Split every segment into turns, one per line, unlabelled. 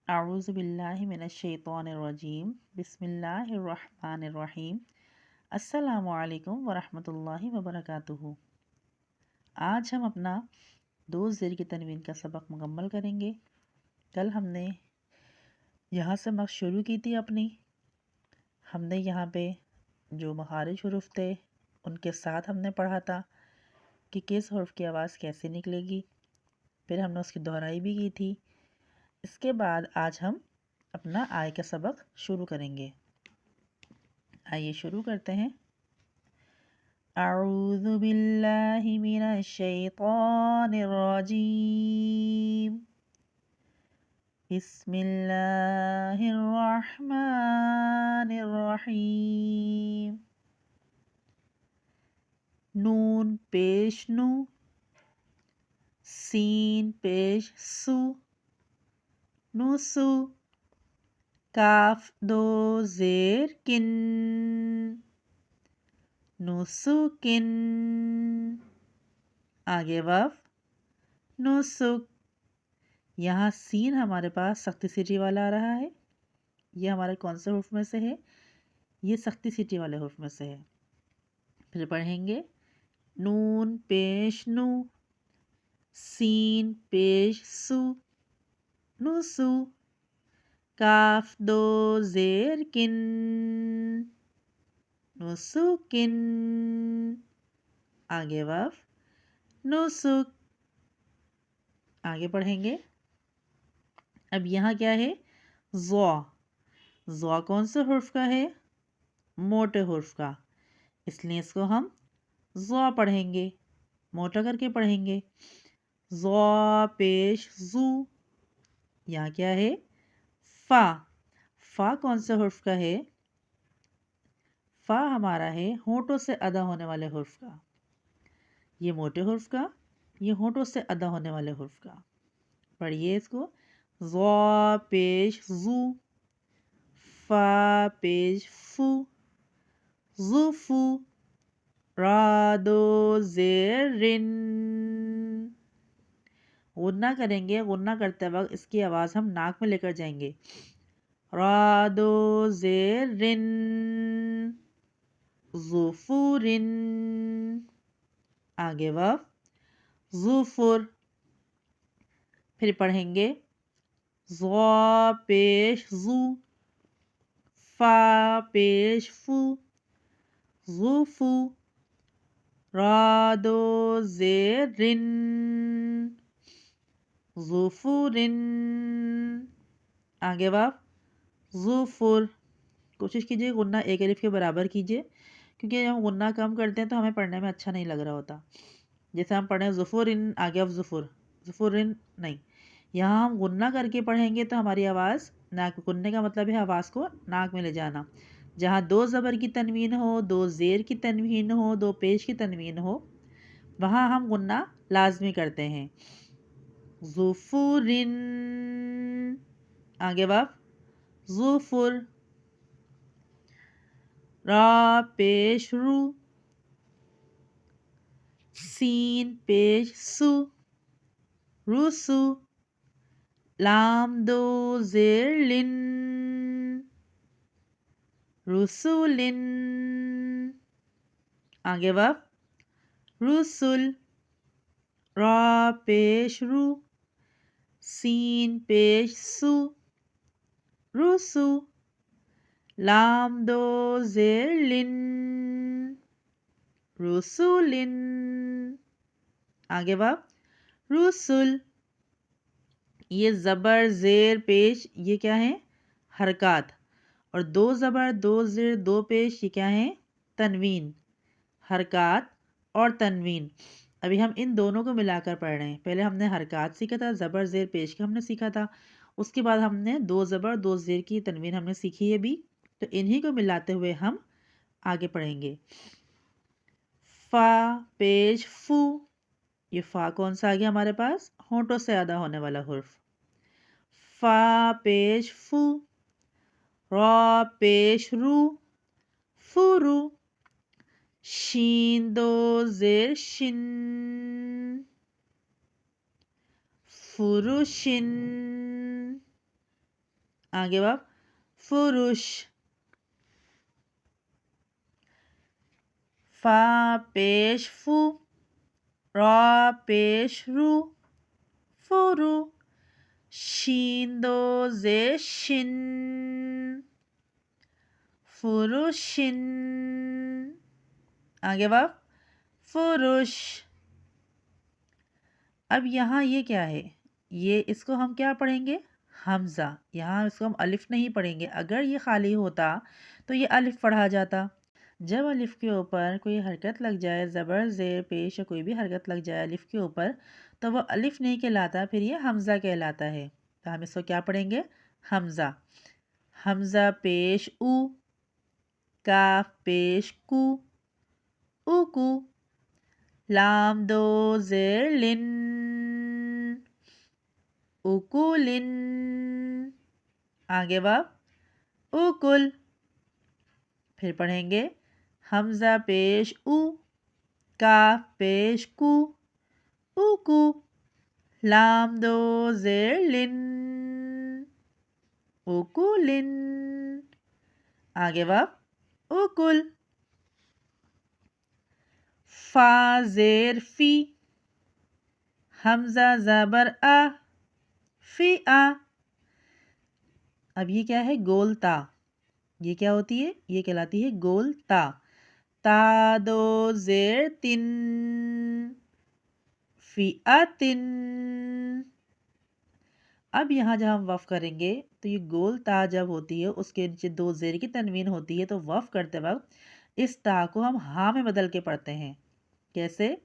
अऊज़ु बिल्लाहि मिनश्शैतानिर्रजीम बिस्मिल्लाहिर्रहमानिर्रहीम अस्सलामु अलैकुम वरहमतुल्लाहि वबरकातुहू। आज हम अपना दो ज़ेर की तनवीन का सबक मुकम्मल करेंगे। कल हमने यहाँ से मश्क शुरू की थी अपनी। हमने यहाँ पे जो मखारिज हुरूफ थे उनके साथ हमने पढ़ा था कि किस हुर्फ की आवाज़ कैसे निकलेगी। फिर हमने उसकी दोहराई भी की थी। इसके बाद आज हम अपना आय का सबक शुरू करेंगे। आइए शुरू करते हैं। अऊज़ु बिल्लाहि मिनश शैतानिर रजीम बिस्मिल्लाहिर रहमानिर रहीम। नून पेश नू, सीन पेश सू, नुसू। काफ दो ज़ेर किन, नुसुकिन। आगे वफ नुसुक। यहाँ सीन हमारे पास सख्ती सीटी वाला आ रहा है। ये हमारे कौन से हुर्फ में से है? ये सख्ती सीटी वाले हुर्फ में से है। फिर पढ़ेंगे नून पेश नू, सीन पेश सू, नुसू। काफ दो ज़ेर किन, नुसुकिन। आगे वफ नुसुक। आगे पढ़ेंगे। अब यहाँ क्या है? ज़ौ। ज़ौ कौन से हुर्फ का है? मोटे हुर्फ का। इसलिए इसको हम ज़ौ पढ़ेंगे, मोटा करके पढ़ेंगे। ज़ौ पेश ज़ू। यहाँ क्या है? फ़ा। फ़ा कौन से हुर्फ का है? फ़ा हमारा है होंठों से अदा होने वाले हुर्फ का। ये मोटे हुर्फ का, ये होंठों से अदा होने वाले हुर्फ का। पढ़िए इसको। ज़ौ पेश ज़ू, फ़ा पेश फ़ू, ज़ुफ़ू। रा दो ज़ेर रिन। गुन्ना करेंगे। गुन्ना करते वक्त इसकी आवाज़ हम नाक में लेकर जाएंगे। रा दो ज़ेर रिन, ज़ुफ़ुरिन। आगे वफ ज़ुफ़ुर। फिर पढ़ेंगे ज़ौ पेश ज़ू, फ़ा पेश फ़ू, ज़ुफ़ू। रा दो ज़ेर रिन, ज़ुफ़ुरिन। आगे वफ ज़ुफ़ुर। कोशिश कीजिए गुन्ना एक अलिफ के बराबर कीजिए, क्योंकि जब हम गुन्ना कम करते हैं तो हमें पढ़ने में अच्छा नहीं लग रहा होता। जैसे हम पढ़ें ज़ुफ़ुरिन, आगे अब ज़ुफ़ुर, ज़ुफ़ुरिन नहीं। यहाँ हम गुन्ना करके पढ़ेंगे तो हमारी आवाज़ नाक, गुन्ने का मतलब है आवाज़ को नाक में ले जाना। जहाँ दो ज़बर की तनवीन हो, दो ज़ेर की तनवीन हो, दो पेश की तनवीन हो, वहाँ हम गुन्ना लाजमी करते हैं। ज़ुफ़ुरिन। आगे वफ ज़ुफ़ुर। रा पेश रू, सीन पेश सू, रुसू। लाम दो ज़ेर लिन, रुसुलिन। आगे वफ रुसुल। रा पेश रू, सीन पेश सू, रुसू। लाम दो ज़ेर लिन, रुसुलिन। आगे वफ रुसुल। ये ज़बर ज़ेर पेश, ये क्या है? हरकात। और दो ज़बर दो ज़ेर दो पेश, ये क्या है? तनवीन। हरकात और तनवीन। अभी हम इन दोनों को मिलाकर पढ़ रहे हैं। पहले हमने हरकात सीखा था, ज़बर ज़ेर पेश का हमने सीखा था। उसके बाद हमने दो ज़बर दो ज़ेर की तनवीन हमने सीखी है भी। तो इन्हीं को मिलाते हुए हम आगे पढ़ेंगे। फ़ा पेश फ़ू। ये फ़ा कौन सा आ गया हमारे पास? होंठों से अदा होने वाला हुर्फ। फ़ा पेश फ़ू। रा पेश रू, फुरू। शीन दो ज़ेर शिन, फुरुशिन। आगे वाव फुरुश, फा पेश फू, रा पेश रू, फुरू, शीन दो जे शिन, फुरुशिन, आगे वाव फुरुश। अब यहाँ ये क्या है, ये इसको हम क्या पढ़ेंगे, हमज़ा। यहाँ इसको हम अलिफ नहीं पढ़ेंगे, अगर ये खाली होता तो ये अलिफ पढ़ा जाता। जब अलिफ के ऊपर कोई हरकत लग जाए, ज़बर ज़ेर पेश या कोई भी हरकत लग जाए अलिफ के ऊपर, तो वो अलिफ नहीं कहलाता, फिर ये हमज़ा कहलाता है। तो हम इसको क्या पढ़ेंगे, हमज़ा। हमज़ा पेश ऊ, काफ पेश कू, उकू, लाम दो ज़ेर लिन, उकुलिन, आगे वाव उकुल। फिर पढ़ेंगे हमज़ा पेश ऊ, काफ पेश कू, उकू, लाम दो ज़ेर लिन, उकुलिन, आगे वाव उकुल। फा ज़ेर फी, हमज़ा ज़बर आ, फी आ। अब ये क्या है, गोल ता। ये क्या होती है, ये कहलाती है गोल ता। ता दो ज़ेर तिन, फी आ तिन। अब यहाँ जब हम वफ़ करेंगे तो ये गोल ता जब होती है उसके नीचे दो ज़ेर की तनवीन होती है, तो वफ़ करते वक्त इस ता को हम हा में बदल के पढ़ते हैं। कैसे,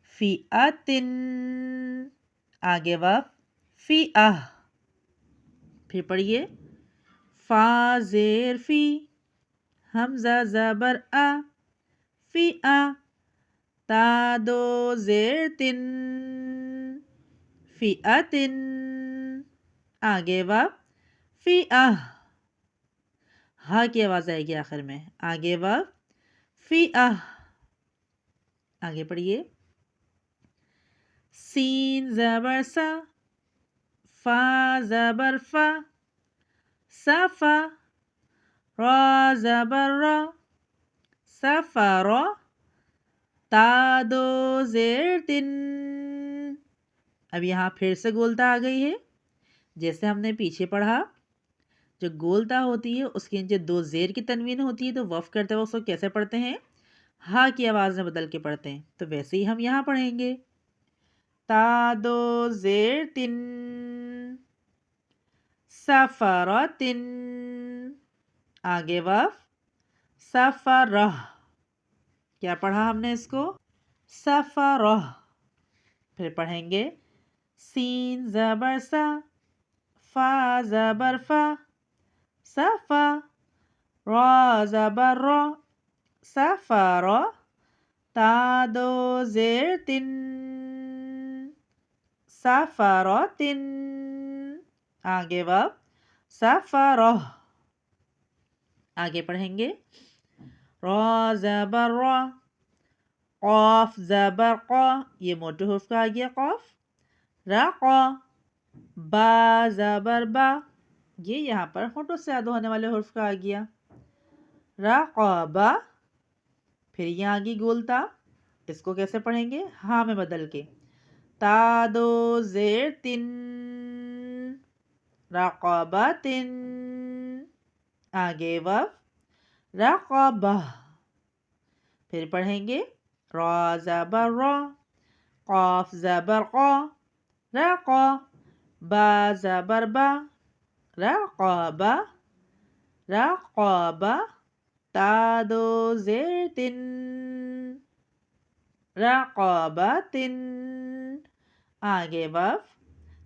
फी आ तिन, आगे वफ़ फी आह। फिर पढ़िए फा ज़ेर फी, हमज़ा ज़बर आ, फी आ, ता दो ज़ेर तिन, फी आ तिन, आगे वाव फी आह। हा की आवाज़ आएगी आखिर में, आगे वाव फी आह। आगे पढ़िए सीन ज़बर सा, फा ज़बर फा, सफ़ा, रा ज़बर रा, सफ़रा, ता दो ज़ेर तिन। अब यहाँ फिर से गोलता आ गई है, जैसे हमने पीछे पढ़ा। जो गोलता होती है उसके नीचे दो ज़ेर की तनवीन होती है, तो वफ़ करते वक्त उसको कैसे पढ़ते हैं, हा की आवाज़ में बदल के पढ़ते हैं। तो वैसे ही हम यहाँ पढ़ेंगे ता दो ज़ेर तिन, सफ़रतिन, आगे वफ़ सफ़रह। क्या पढ़ा हमने इसको, सफ़रह। फिर पढ़ेंगे सीन ज़बर सा, फा ज़बर फा, सफ़ा, रा ज़बर रा, सफ़रा, ता दो ज़ेर तिन, सफ़रतिन, आगे वफ़ सफ़रह। आगे पढ़ेंगे रा ज़बर रा, क़ाफ ज़बर क़ा, ये मोटे हुर्फ का आ गया क़ाफ, रक़ा, बा ज़बर बा, ये यहाँ पर होठों से अदा होने वाले हुर्फ का आ गया, रक़बा। फिर यहाँ आ गई गोलता, इसको कैसे पढ़ेंगे, हा में बदल के, ता दो ज़ेर तिन, रक़बतिन, आगे वफ़ रक़बह। फिर पढ़ेंगे रा ज़बर रा, क़ाफ ज़बर क़ा, रक़ा, बा ज़बर बा, रक़बा, रक़बा, ता दो ज़ेर तिन, रक़बतिन, आगे वफ़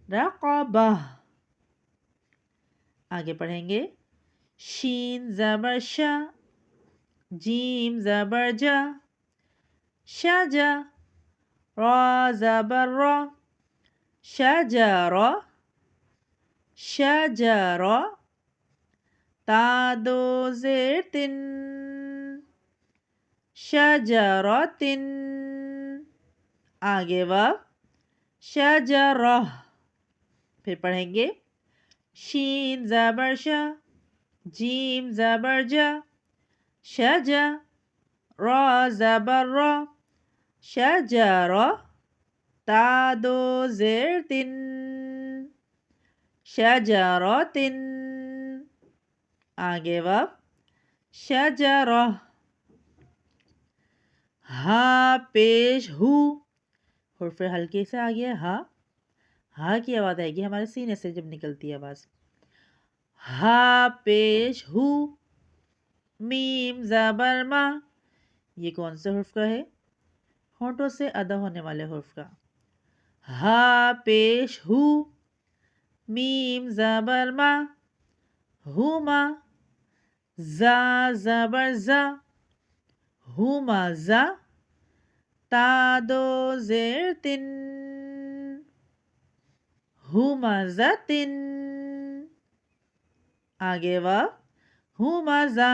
रक़बह। आगे पढ़ेंगे शीन ज़बर शा, जीम ज़बर जा, शजा, रा ज़बर रा, शजरा, शजरा, ता दो ज़ेर तिन, शजरतिन, आगे वफ़ शजरह। फिर पढ़ेंगे شین زبر شا، جیم زبر جا، شجا، را زبر را، شجرا، تا دو زیر تن، شجرات، آگے واو، شجرہ، ہا پیش ہو، حرف ہلکے سے آ گیا ہا، ہا کی آواز آئے گی ہمارے سینے سے جب نکلتی ہے آواز، ہا پیش ہو، میم زبر ما، یہ کون سے حرف کا ہے؟ ہونٹوں سے ادا ہونے والے حرف کا، ہا پیش ہو، میم زبر ما، ہوما، زا زبر زا، ہوما زا، تا دو زیر تن، ہوما زتن، آگے واو، ہوما زا،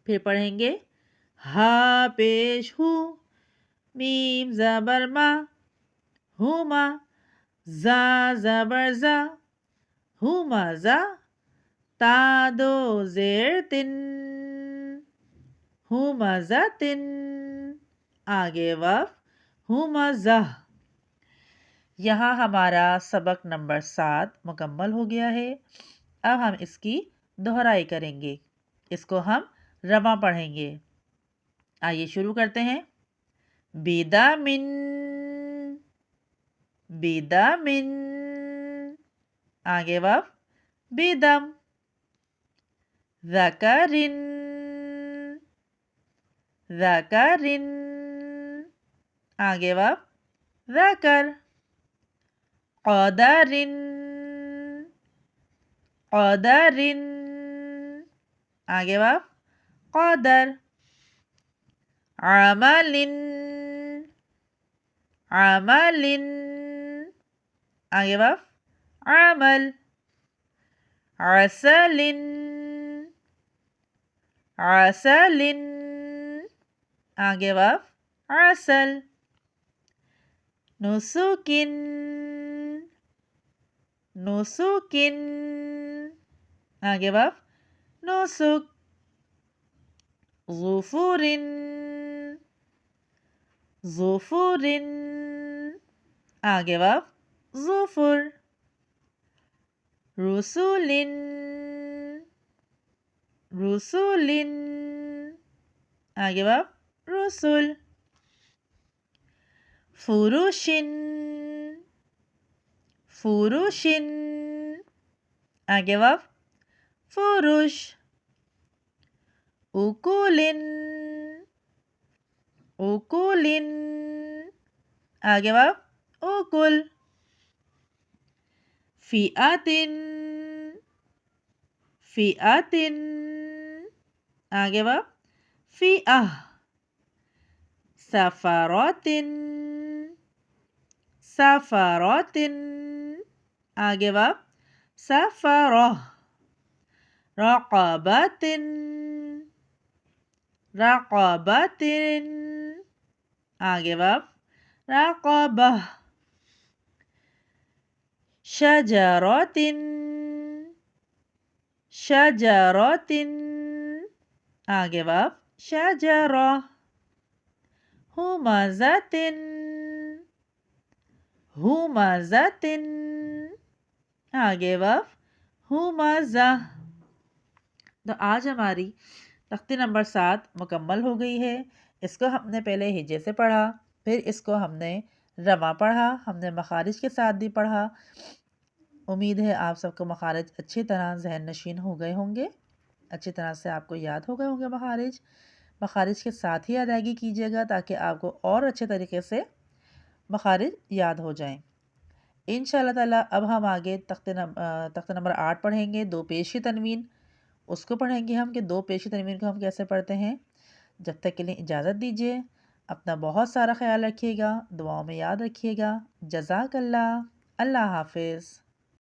پھر پڑھیں گے ہا پیش ہو، میم زبر ما، ہوما، زا زبر زا، ہوما زا، تا دو زیر تن، ہوما زتن، آگے واو، ہوما زا۔ یہاں ہمارا سبق نمبر 7 مکمل ہو گیا ہے۔ اب ہم اس کی دہرائی کریں گے، اس کو ہم رواں پڑھیں گے۔ آئیے شروع کرتے ہیں۔ بدامن، بدامن، آگے واو، بدم، ذکرن، ذکرن، آگے واو، ذکر، قدرن، قدرن، آگے واو، قدر، عملن، عملن، آگے واو، عمل، عسلن، عسلن، آگے واو، عسل، نسکن، نسکن، آگے واو، نسک، ظفرن، ظفرن، آگے واو، ظفر، رسولن، رسولن، آگے واو، رسول، فروشن، فروشن، آگے واو، فروش، اکولن، اکولن، آگے واو، اکل، فئاتن، فئاتن، آگے واو، فئہ، سفراتن، سفراتن، آگے واو، سفرہ، رقبتن، رقبتن، آگے واو، رقبہ، شجراتن، شجراتن، آگے واو، شجرہ، ہمزتن، ہمزتن، آگے واو، ہمزہ۔ تو آج ہماری تختی نمبر 7 مکمل ہو گئی ہے۔ اس کو ہم نے پہلے ہجے سے پڑھا، پھر اس کو ہم نے رواں پڑھا، ہم نے مخارج کے ساتھ بھی پڑھا۔ امید ہے آپ سب کو مخارج اچھی طرح ذہن نشین ہو گئے ہوں گے، اچھی طرح سے آپ کو یاد ہو گئے ہوں گے مخارج۔ مخارج کے ساتھ ہی ادائیگی کیجیے گا تاکہ آپ کو اور اچھے طریقے سے مخارج یاد ہو جائیں۔ انشاءاللہ تعالیٰ اب ہم آگے تخت نمبر 8 پڑھیں گے، 2 پیش کی تنوین۔ اس کو پڑھیں گے ہم کہ 2 پیش کی تنوین کو ہم کیسے پڑھتے ہیں۔ جب تک کے لیے اجازت دیجیے، اپنا بہت سارا خیال رکھیے گا، دعاؤں میں یاد رکھیے گا۔ جزاک اللہ، اللہ حافظ۔